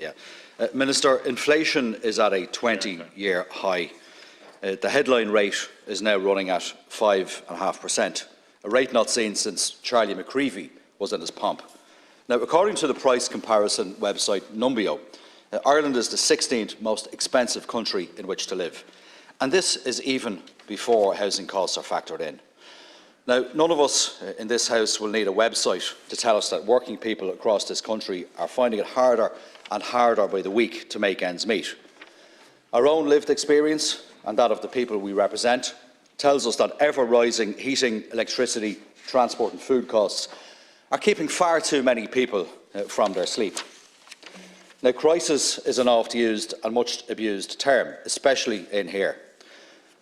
Yeah. Minister, inflation is at a 20-year high. The headline rate is now running at 5.5%, a rate not seen since Charlie McCreevy was in his pomp. Now, according to the price comparison website Numbeo, Ireland is the 16th most expensive country in which to live. And this is even before housing costs are factored in. Now, none of us in this House will need a website to tell us that working people across this country are finding it harder and harder by the week to make ends meet. Our own lived experience, and that of the people we represent, tells us that ever-rising heating, electricity, transport and food costs are keeping far too many people from their sleep. Now, crisis is an oft-used and much-abused term, especially in here.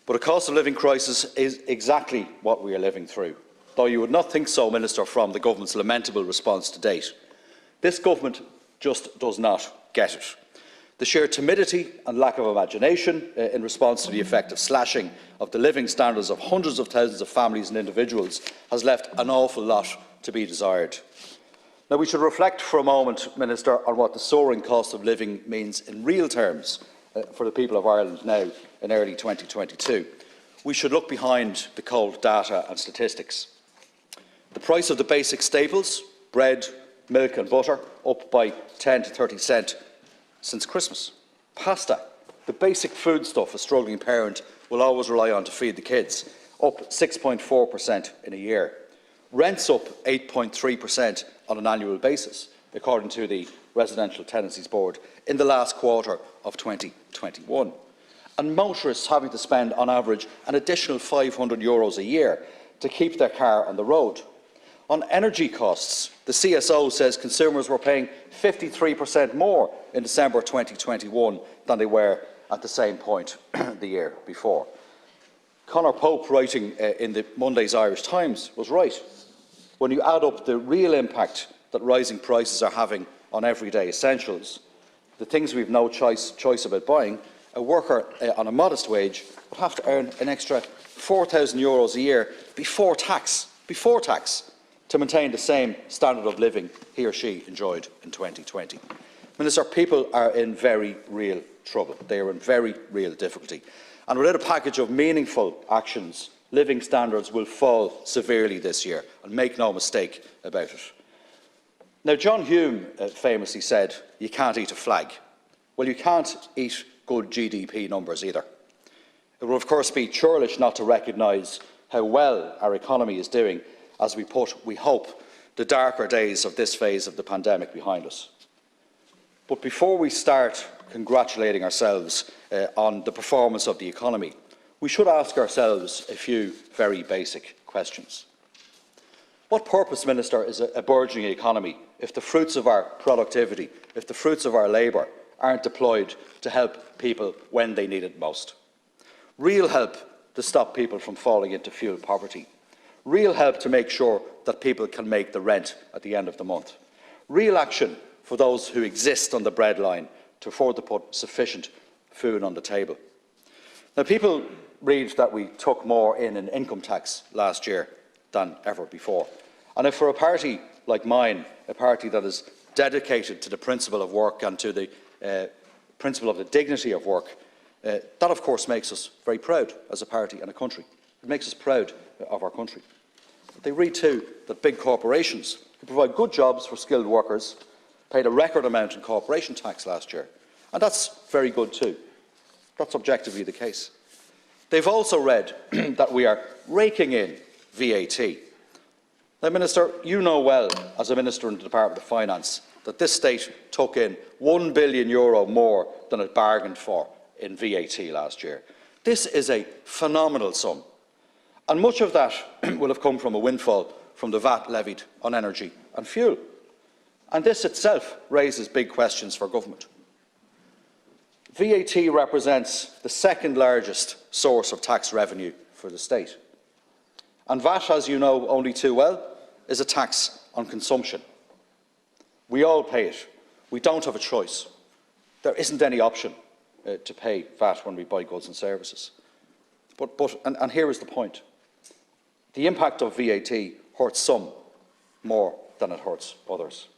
But a cost of living crisis is exactly what we are living through, though you would not think so, Minister, from the government's lamentable response to date. This government just does not get it. The sheer timidity and lack of imagination in response to the effective slashing of the living standards of hundreds of thousands of families and individuals has left an awful lot to be desired. Now, we should reflect for a moment, Minister, on what the soaring cost of living means in real terms for the people of Ireland now in early 2022. We should look behind the cold data and statistics. The price of the basic staples, bread, milk and butter, up by 10 to 30 cents since Christmas. Pasta, the basic foodstuff a struggling parent will always rely on to feed the kids, up 6.4% in a year. Rents up 8.3% on an annual basis, according to the Residential Tenancies Board, in the last quarter of 2021. And motorists having to spend, on average, an additional €500 a year to keep their car on the road. On energy costs, the CSO says consumers were paying 53% more in December 2021 than they were at the same point the year before. Conor Pope, writing in the Monday's Irish Times, was right. When you add up the real impact that rising prices are having on everyday essentials, the things we've no choice about buying, a worker on a modest wage would have to earn an extra €4,000 a year before tax, to maintain the same standard of living he or she enjoyed in 2020. Minister, people are in very real trouble. They are in very real difficulty. And without a package of meaningful actions, living standards will fall severely this year, and make no mistake about it. Now, John Hume famously said, "You can't eat a flag." Well, you can't eat good GDP numbers either. It will, of course, be churlish not to recognise how well our economy is doing as we put, we hope, the darker days of this phase of the pandemic behind us. But before we start congratulating ourselves on the performance of the economy, we should ask ourselves a few very basic questions. What purpose, Minister, is a burgeoning economy if the fruits of our productivity, if the fruits of our labour aren't deployed to help people when they need it most? Real help to stop people from falling into fuel poverty. Real help to make sure that people can make the rent at the end of the month. Real action for those who exist on the breadline to afford to put sufficient food on the table. Now, people read that we took more in income tax last year than ever before. And if for a party like mine, a party that is dedicated to the principle of work and to the principle of the dignity of work, that of course makes us very proud as a party and a country. It makes us proud of our country. But they read too that big corporations who provide good jobs for skilled workers paid a record amount in corporation tax last year. And that's very good too. That's objectively the case. They've also read that we are raking in VAT. Now, Minister, you know well, as a Minister in the Department of Finance, that this state took in €1 billion more than it bargained for in VAT last year. This is a phenomenal sum, and much of that will have come from a windfall from the VAT levied on energy and fuel. And this itself raises big questions for government. VAT represents the second largest source of tax revenue for the state. And VAT, as you know only too well, is a tax on consumption. We all pay it. We don't have a choice. There isn't any option to pay VAT when we buy goods and services. And here is the point. The impact of VAT hurts some more than it hurts others.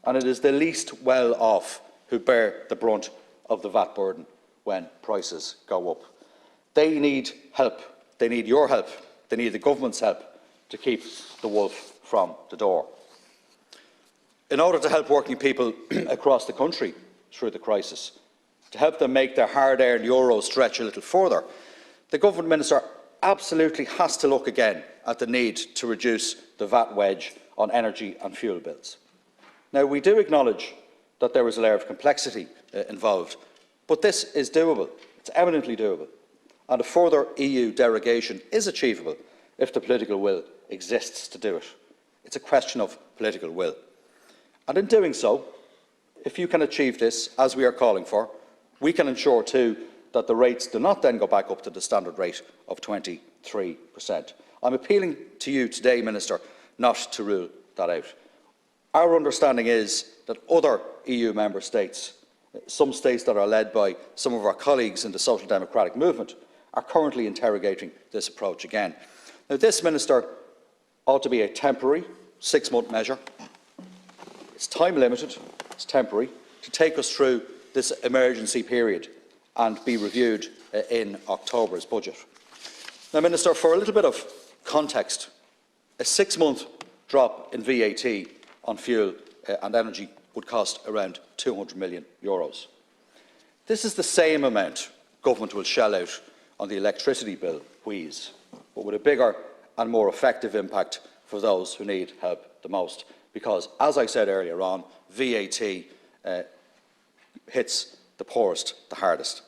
And it is the least well-off who bear the brunt of the VAT burden when prices go up. They need help. They need your help. They need the government's help to keep the wolf from the door. In order to help working people across the country through the crisis, to help them make their hard-earned euros stretch a little further, the Government Minister absolutely has to look again at the need to reduce the VAT wedge on energy and fuel bills. Now, we do acknowledge that there is a layer of complexity involved, but this is doable. It's eminently doable, and a further EU derogation is achievable if the political will exists to do it. It's a question of political will. And in doing so, if you can achieve this, as we are calling for, we can ensure too that the rates do not then go back up to the standard rate of 23%. I'm appealing to you today, Minister, not to rule that out. Our understanding is that other EU member states, some states that are led by some of our colleagues in the Social Democratic movement, are currently interrogating this approach again. Now, this, Minister, ought to be a temporary 6-month measure. It's time limited, it's temporary, to take us through this emergency period and be reviewed in October's budget. Now, Minister, for a little bit of context, a 6-month drop in VAT on fuel and energy would cost around €200 million. This is the same amount government will shell out on the electricity bill wheeze, but with a bigger and more effective impact for those who need help the most. Because, as I said earlier on, VAT hits the poorest the hardest.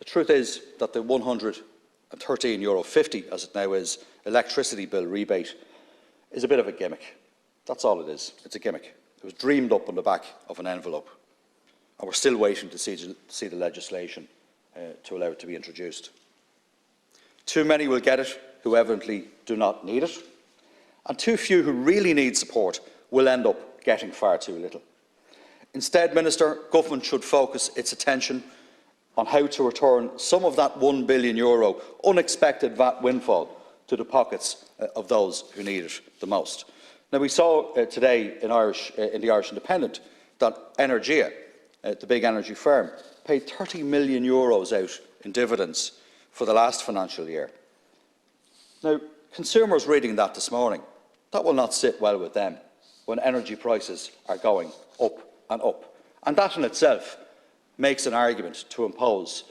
The truth is that the €113.50, as it now is, electricity bill rebate is a bit of a gimmick. That's all it is. It's a gimmick. It was dreamed up on the back of an envelope, and we're still waiting to see the legislation to allow it to be introduced. Too many will get it who evidently do not need it, and too few who really need support will end up getting far too little. Instead, Minister, government should focus its attention on how to return some of that €1 billion unexpected VAT windfall to the pockets of those who need it the most. Now, we saw today in the Irish Independent that Energia, the big energy firm, paid €30 million out in dividends for the last financial year. Now, consumers reading that this morning, that will not sit well with them when energy prices are going up and up. And that in itself makes an argument to impose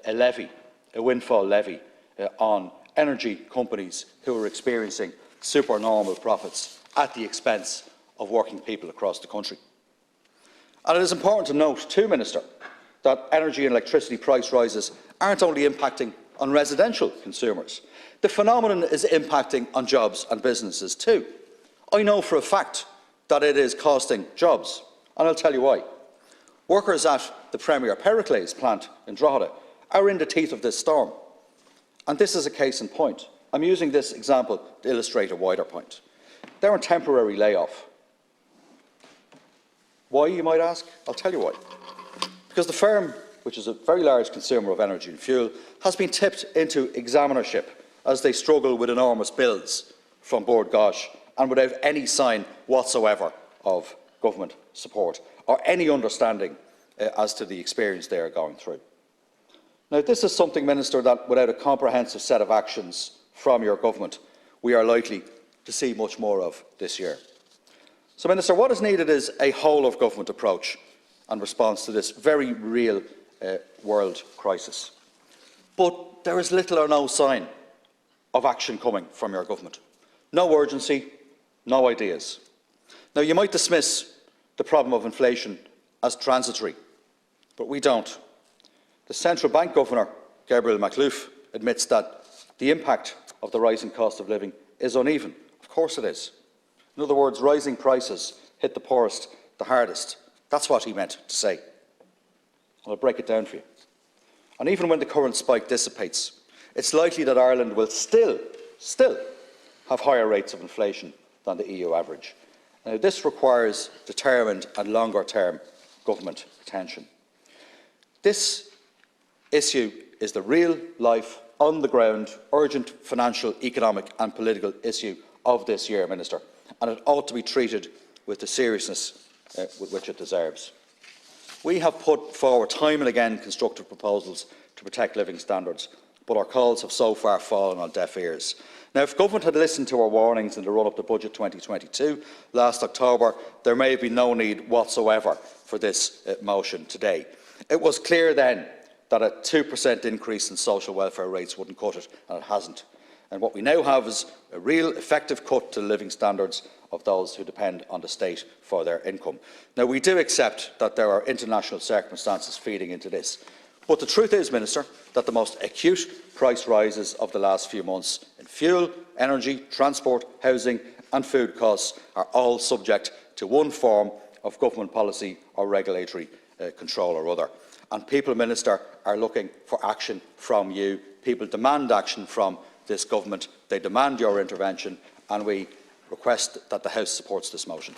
a levy, a windfall levy, on energy companies who are experiencing supernormal profits at the expense of working people across the country. And it is important to note too, Minister, that energy and electricity price rises aren't only impacting on residential consumers. The phenomenon is impacting on jobs and businesses too. I know for a fact that it is costing jobs, and I'll tell you why. Workers at the Premier Pericles plant in Drogheda are in the teeth of this storm, and this is a case in point. I'm using this example to illustrate a wider point. They're on temporary layoff. Why, you might ask? I'll tell you why. Because the firm, which is a very large consumer of energy and fuel, has been tipped into examinership as they struggle with enormous bills from Bord Gáis and without any sign whatsoever of government support or any understanding as to the experience they are going through. Now, this is something, Minister, that without a comprehensive set of actions from your government, we are likely to see much more of this year. So, Minister, what is needed is a whole-of-government approach and response to this very real world crisis. But there is little or no sign of action coming from your government. No urgency, no ideas. Now, you might dismiss the problem of inflation as transitory, but we don't. The Central Bank Governor, Gabriel Makhlouf, admits that the impact of the rising cost of living is uneven. Of course it is. In other words, rising prices hit the poorest the hardest. That's what he meant to say. And I'll break it down for you. And even when the current spike dissipates, it's likely that Ireland will still have higher rates of inflation than the EU average. Now, this requires determined and longer-term government attention. This issue is the real-life, on-the-ground, urgent financial, economic and political issue of this year, Minister, and it ought to be treated with the seriousness with which it deserves. We have put forward time and again constructive proposals to protect living standards, but our calls have so far fallen on deaf ears. Now, if government had listened to our warnings in the run-up to Budget 2022 last October, there may have been no need whatsoever for this motion today. It was clear then that a 2% increase in social welfare rates wouldn't cut it, and it hasn't. And what we now have is a real effective cut to the living standards of those who depend on the state for their income. Now, we do accept that there are international circumstances feeding into this. But the truth is, Minister, that the most acute price rises of the last few months in fuel, energy, transport, housing and food costs are all subject to one form of government policy or regulatory control or other. And people, Minister, are looking for action from you. People demand action from this government. They demand your intervention, and we request that the House supports this motion.